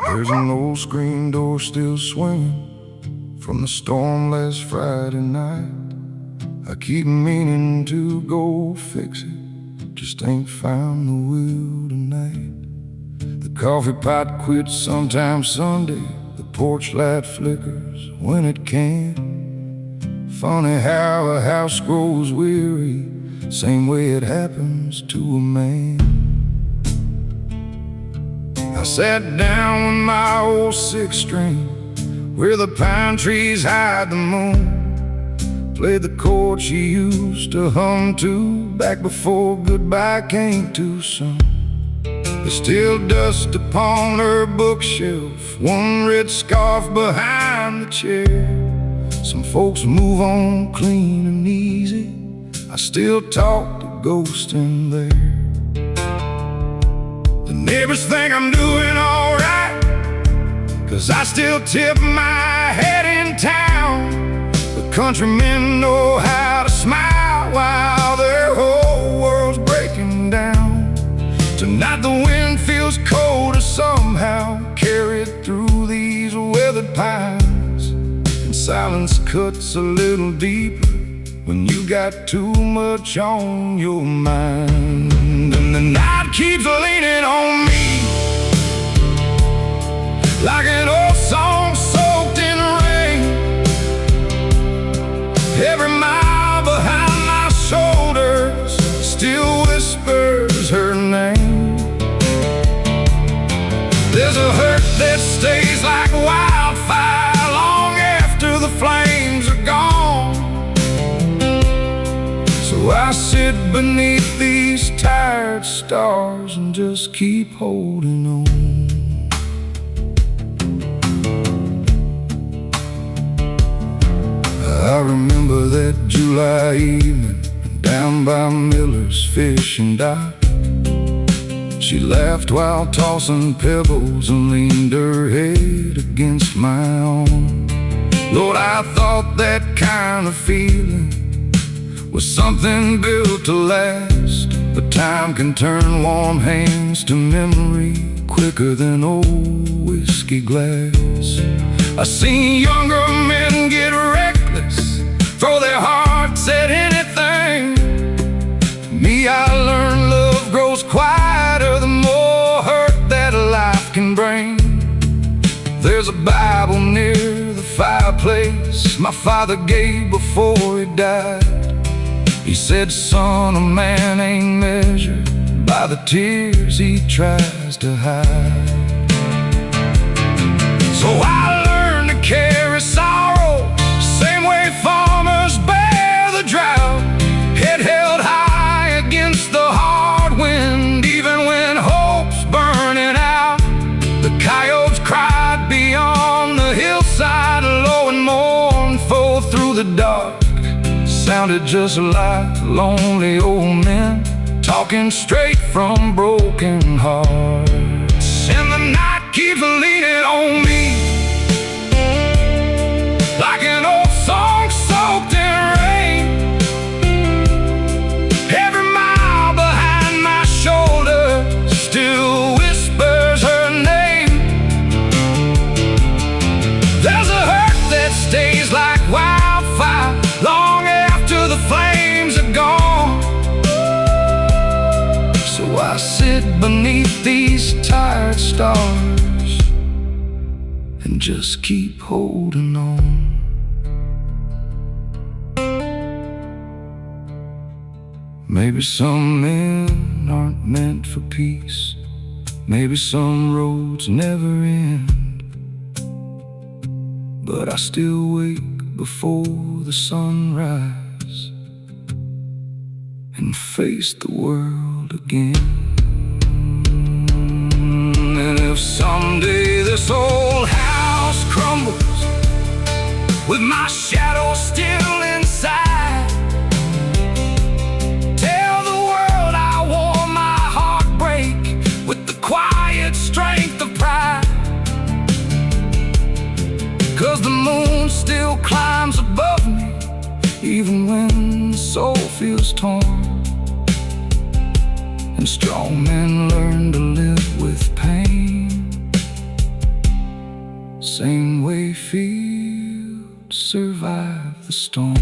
There's an old screen door still swinging from the storm last Friday night. I keep meaning to go fix it, just ain't found the will tonight. The coffee pot quits sometime Sunday, the porch light flickers when it can. Funny how a house grows weary, same way it happens to a man. I sat down with my old six-string, where the pine trees hide the moon. Played the chord she used to hum to, back before goodbye came too soon. There's still dust upon her bookshelf, one red scarf behind the chair. Some folks move on clean and easy, I still talk to ghosts in there. The neighbors think I'm doing alright, 'cause I still tip my head in town. The countrymen know how to smile while their whole world's breaking down. Tonight the wind feels colder somehow, carried through these weathered pines. And silence cuts a little deeper when you got too much on your mind. And the night keeps leaning on me, like an old song soaked in rain. Every mile behind my shoulders still whispers her name. There's a hurt that stays like wildfire long after the flames are gone. So I sit beneath these tired stars and just keep holding on. I remember that July evening down by Miller's fishing dock. She laughed while tossing pebbles and leaned her head against my arm. Lord, I thought that kind of feeling was something built to last, but time can turn warm hands to memory quicker than old whiskey glass. I seen younger men get reckless, throw their hearts at anything. Me, I learned love grows quieter the more hurt that life can bring. There's a Bible near the fireplace my father gave before he died. He said, son, a man ain't measured by the tears he tries to hide. So I learned to carry sorrow, same way farmers bear the drought. Head held high against the hard wind, even when hope's burning out. The coyotes cried beyond the hillside, low and mournful through the dark. Sounded just like lonely old men talking straight from broken hearts. And the night keeps leaning on me, like an old song soaked in rain. Every mile behind my shoulder still whispers her name. There's a hurt that stays like wildfire long after the flames are gone. So I sit beneath these tired stars and just keep holding on. Maybe some men aren't meant for peace, maybe some roads never end, but I still wake before the sunrise and face the world again. And if someday this old house crumbles with my shadow still inside, tell the world I wore my heartbreak with the quiet strength of pride. 'Cause the moon still climbs above me, even when the soul feels torn. and strong men learn to live with pain. Same way fields survive the storm.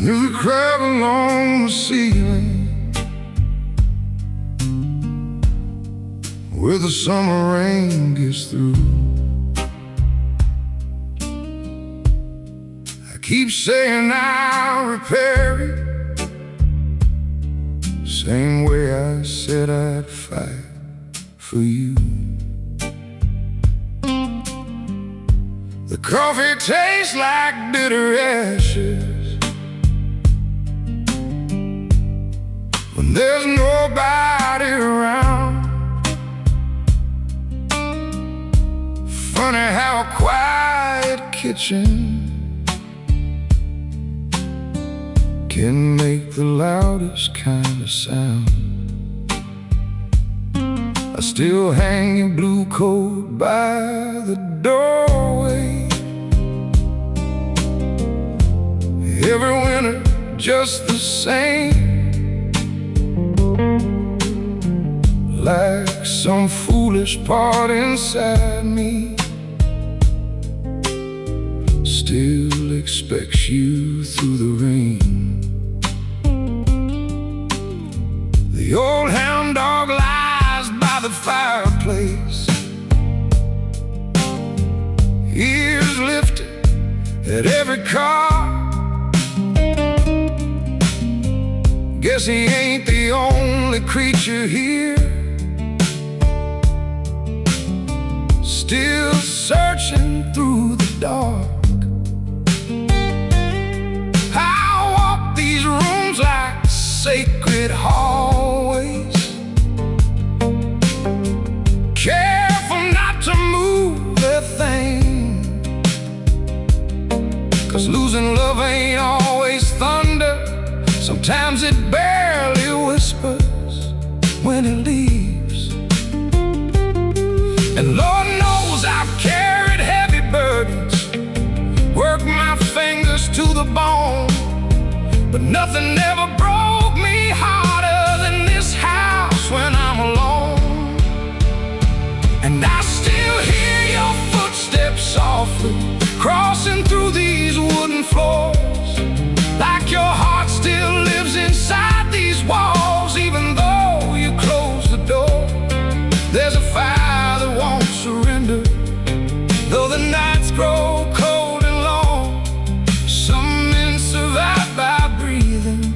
There's a crowd along the ceiling where the summer rain gets through. I keep saying I'll repair it, same way I said I'd fight for you. The coffee tastes like bitter ashes when there's nobody around. Funny how a quiet kitchen can make the loudest kind of sound. I still hang your blue coat by the doorway every winter, just the same. Like some foolish part inside me still expects you through the rain. The old hound dog lies by the fireplace, ears lifted at every car. Guess he ain't the only creature here, still searching through the dark. I walk these rooms like sacred hallways, careful not to move a thing, 'cause losing love ain't always thunder. Sometimes it barely whispers when it leaves. And Lord knows I've carried heavy burdens, worked my fingers to the bone, but nothing ever broke me harder than this house when I'm alone. And I still hear your footsteps softly crossing through these wooden floors, like your heart still lives inside these walls, even though you close the door. There's a fire that won't surrender, though the nights grow cold and long. Some men survive by breathing,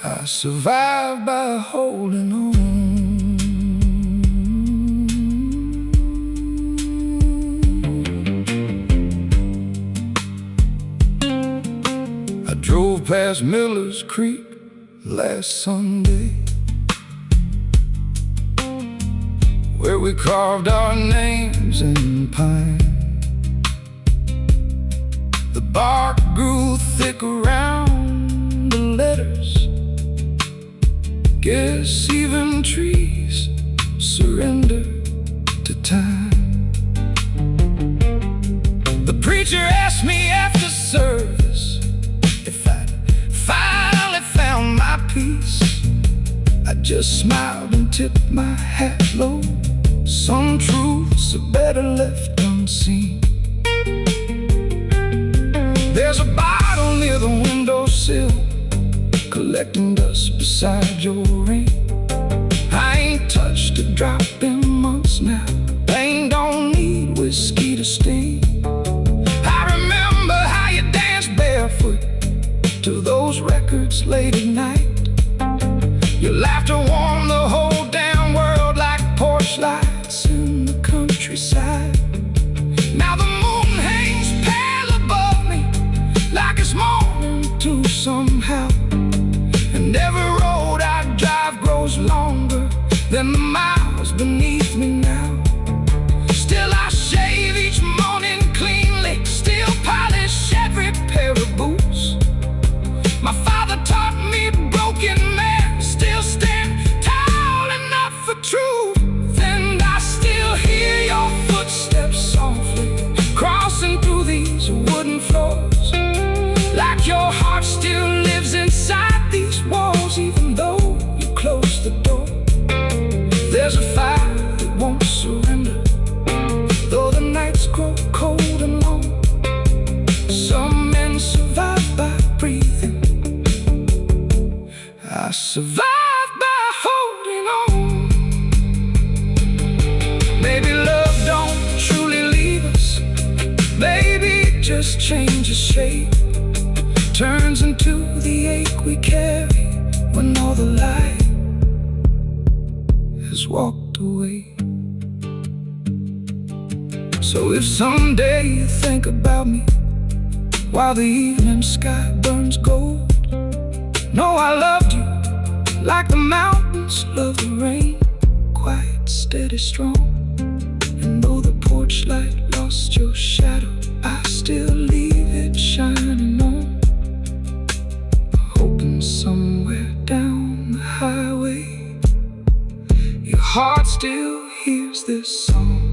I survive by holding on. I drove past Miller's Creek last Sunday, where we carved our names in pine. The bark grew thick around the letters. Guess even trees surrender to time. The preacher asked me after service if I'd finally found my peace. I just smiled and tipped my hat low. Some truths are better left unseen. There's a bottle near the windowsill, collecting dust beside your ring. I ain't touched a drop in months now. Pain don't need whiskey to sting. I remember how you danced barefoot to those records late at night. Your laughter warmed the whole damn world like porch lights in the countryside. Now the moon hangs pale above me, like it's morning too somehow. And every road I was longer than the miles beneath me now. Still I shave each morning cleanly, still polish every pair of boots. My father taught me broken men still stand tall enough for truth. And I still hear your footsteps softly crossing through these wooden floors, like your heart still lives inside these walls, even though you close the door. There's a fire that won't surrender, though the nights grow cold and long. Some men survive by breathing, I survive by holding on. Maybe love don't truly leave us, maybe it just changes shape, turns into the ache we carry when all the light has walked away. So if someday you think about me while the evening sky burns gold, know I loved you like the mountains love the rain, quiet, steady, strong. And though the porch light lost your shadow, I still leave it shining on, hoping somewhere down the highway your heart still hears this song.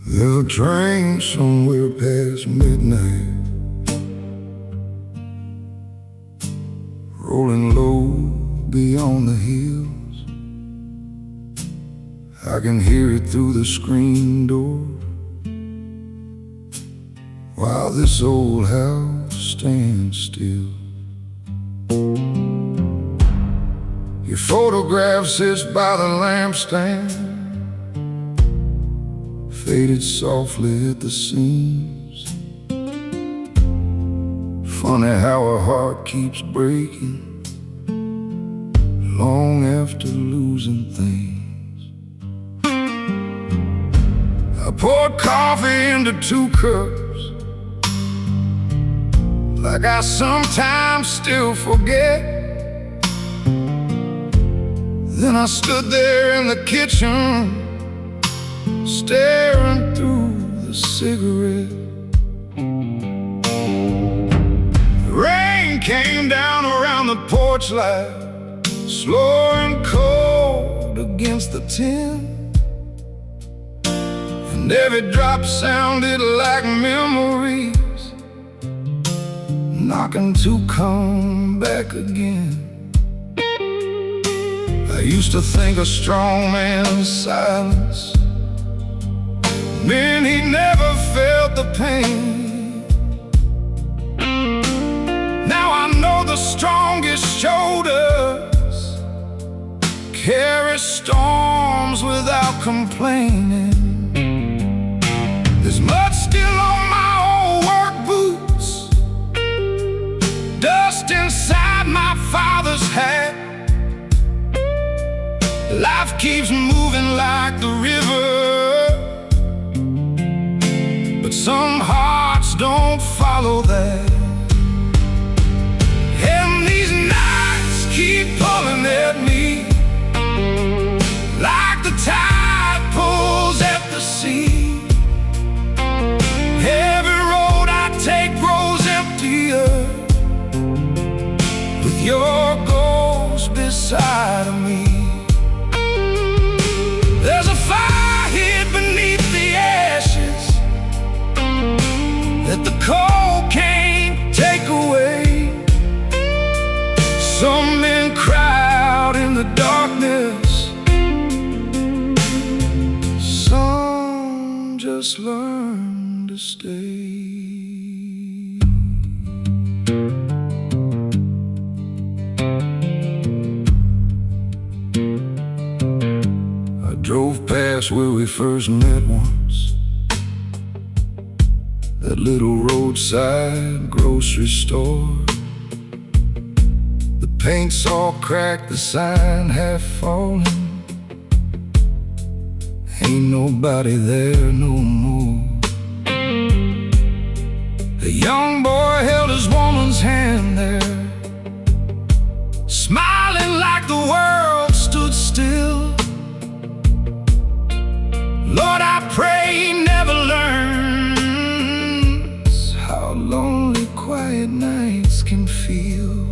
There's a train somewhere past midnight, rolling low beyond the hills. I can hear it through the screen door, while this old house stands still. Your photograph sits by the lampstand, faded softly at the seams. Funny how a heart keeps breaking long after losing things. I poured coffee into 2 cups, like I sometimes still forget. Then I stood there in the kitchen, staring through the cigarette. The rain came down around the porch light, slow and cold against the tin, and every drop sounded like memories knocking to come back again. I used to think a strong man's silence meant he never felt the pain. Now I know the strongest shoulders carry storms without complaining. There's mud still on my old work boots, dust inside my father's hat. Life keeps moving like the river, but some hearts don't follow that. And these nights keep pulling at me, like the tide pulls at the sea. Every road I take grows emptier, with your ghost beside me. There's a fire hid beneath the ashes that the cold can't take away. Some men cry out in the darkness, some just learn to stay. past where we first met once. That little roadside grocery store. The paint's all cracked, the sign half fallen. Ain't nobody there no more. The young boy held his woman's hand there, smiling like the world stood still. Lord, I pray he never learns how lonely quiet nights can feel.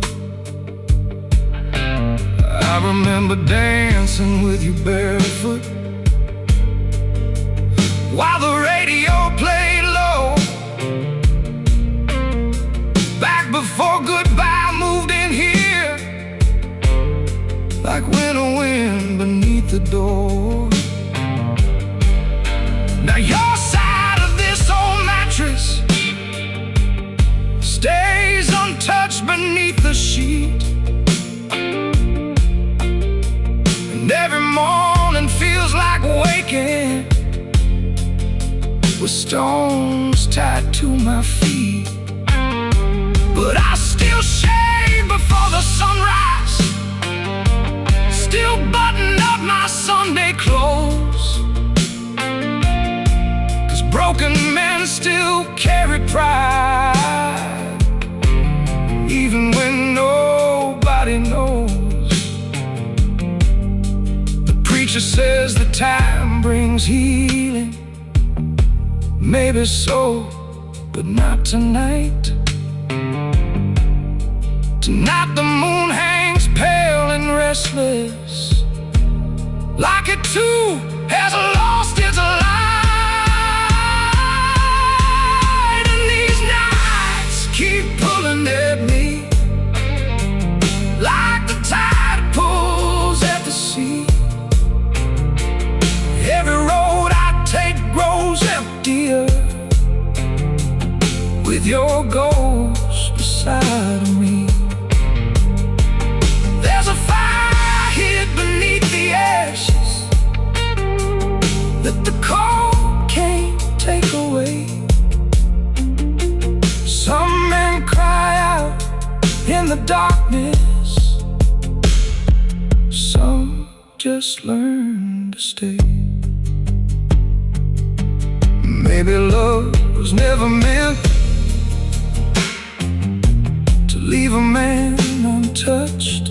I remember dancing with you barefoot while the radio played low, back before goodbye moved in here, like winter wind beneath the door. Now your side of this old mattress stays untouched beneath the sheet, and every morning feels like waking with stones tied to my feet. But I still shave before the sunrise, still button up my Sunday clothes, 'cause broken men still carry pride, even when nobody knows. The preacher says the time brings healing. Maybe so, but not tonight. Tonight the moon hangs pale and restless, like it too has lost its light. And these nights keep pulling at me, like the tide pulls at the sea. Every road I take grows emptier with your ghost beside me. There's a fire hid beneath the ashes that the cold can't take away. Some men cry out in the darkness, some just learn to stay. Maybe love was never meant to leave a man untouched.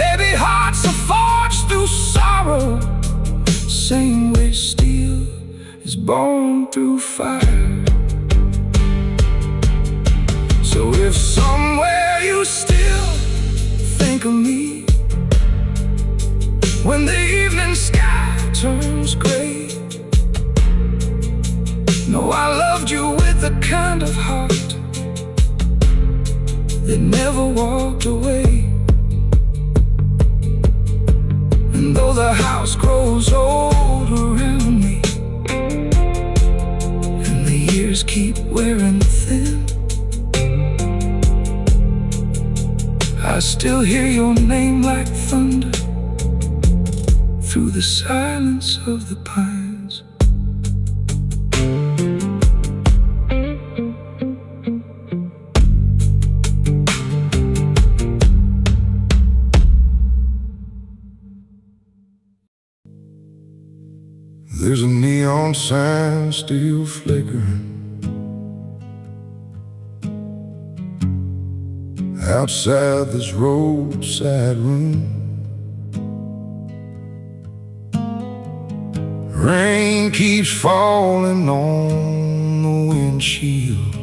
Maybe hearts are forged through sorrow, same way steel is born through fire. So if somewhere you still think of me, when the evening sky turns gray, know I loved you with the kind of heart that never walked away. And though the house grows old around me, and the years keep wearing thin, I still hear your name like thunder through the silence of the pines. There's a neon sign still flickering outside this roadside room. Rain keeps falling on the windshield,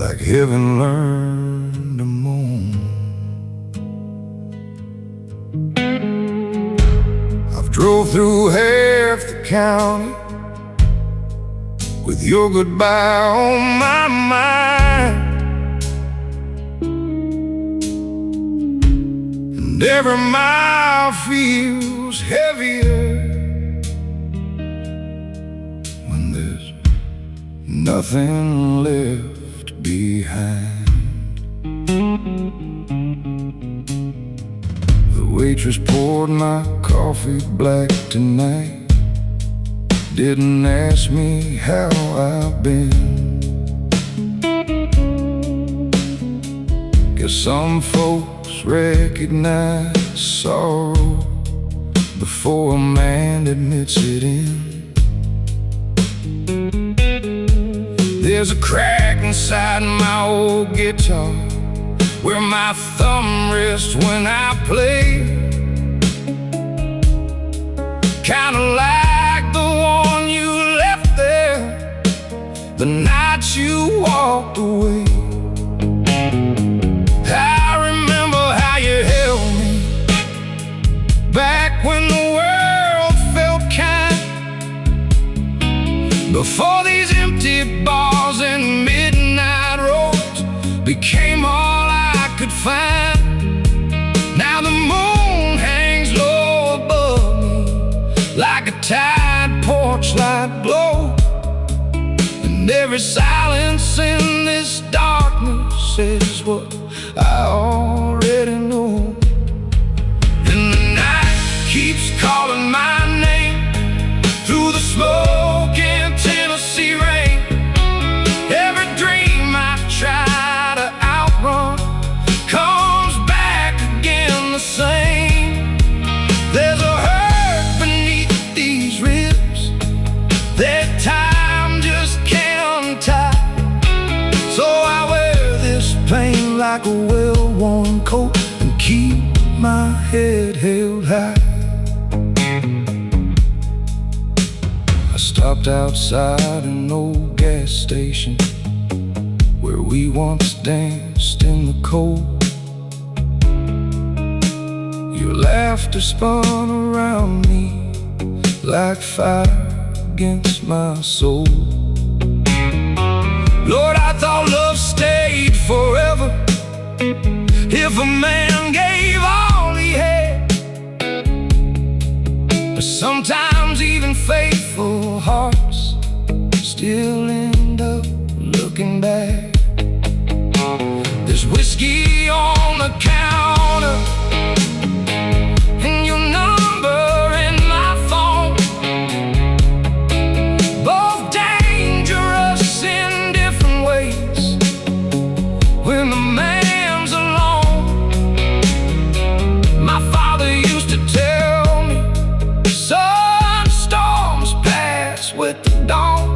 like heaven learned to moan. I've drove through half the county with your goodbye on my mind, and every mile feels heavier when there's nothing left behind. waitress poured my coffee black tonight. Didn't ask me how I've been. Guess some folks recognize sorrow before a man admits it in. There's a crack inside my old guitar where my thumb rests when I play, kinda like the one you left there the night you walked away. I remember how you held me back when the world felt kind, before these empty bars and midnight roads became all I could find. Now the moon hangs low above me like a tide porch light glow, and every silence in this darkness says what I already know. And the night keeps calling my name through the smoke and Tennessee rain. Every dream I try to outrun comes back again the same. There's a hurt beneath these ribs that time just can't untie, so I wear this pain like a well-worn coat and keep my head held high. I stopped outside an old gas station where we once danced in the cold. Your laughter spun around me like fire against my soul. Lord, I thought love stayed forever if a man gave all he had, but sometimes even faithful hearts still end up looking back. There's whiskey on the counter and your number in my phone, both dangerous in different ways when the man's alone. My father used to tell me, sun storms pass with the dawn,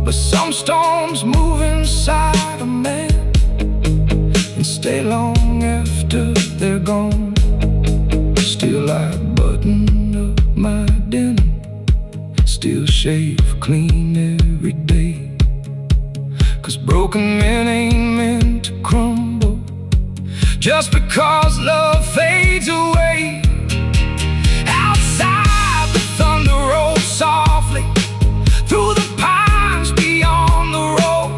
but some storms move inside a man and stay long after they're gone. Still I button up my denim, still shave clean every day, 'cause broken men ain't meant to crumble just because love fades away. Outside the thunder rolls softly through the pines beyond the road,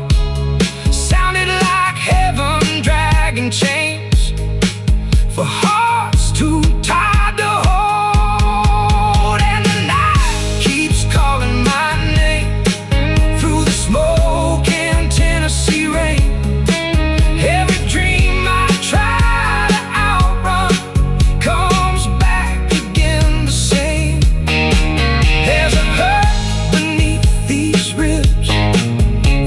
sounded like heaven dragging chains for hearts too tired to hold. And the night keeps calling my name through the smoke and Tennessee rain. Every dream I try to outrun comes back again the same. There's a hurt beneath these ribs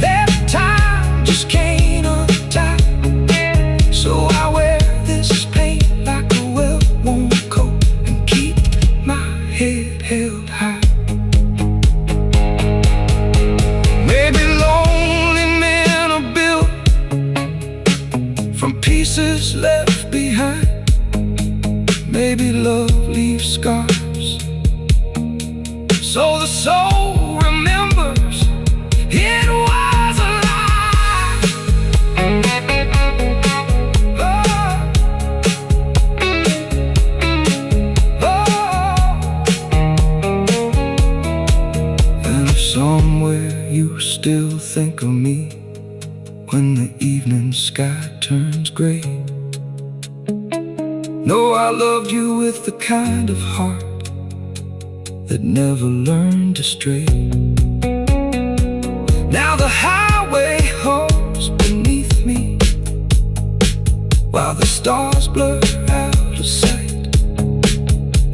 that time just can't untie, so I wear this pain like a well-worn coat and keep my head held high. Maybe lonely men are built from pieces left behind. Maybe love leaves scars, so the soul remembers it was a lie. And if somewhere you still think of me when the evening sky turns gray, know I loved you with the kind of heart that never learned to stray. Now the highway hums beneath me while the stars blur out of sight.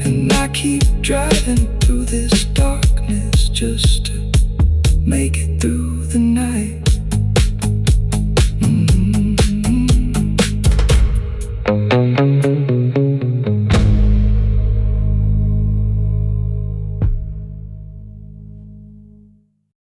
And I keep driving through this darkness just to make it through.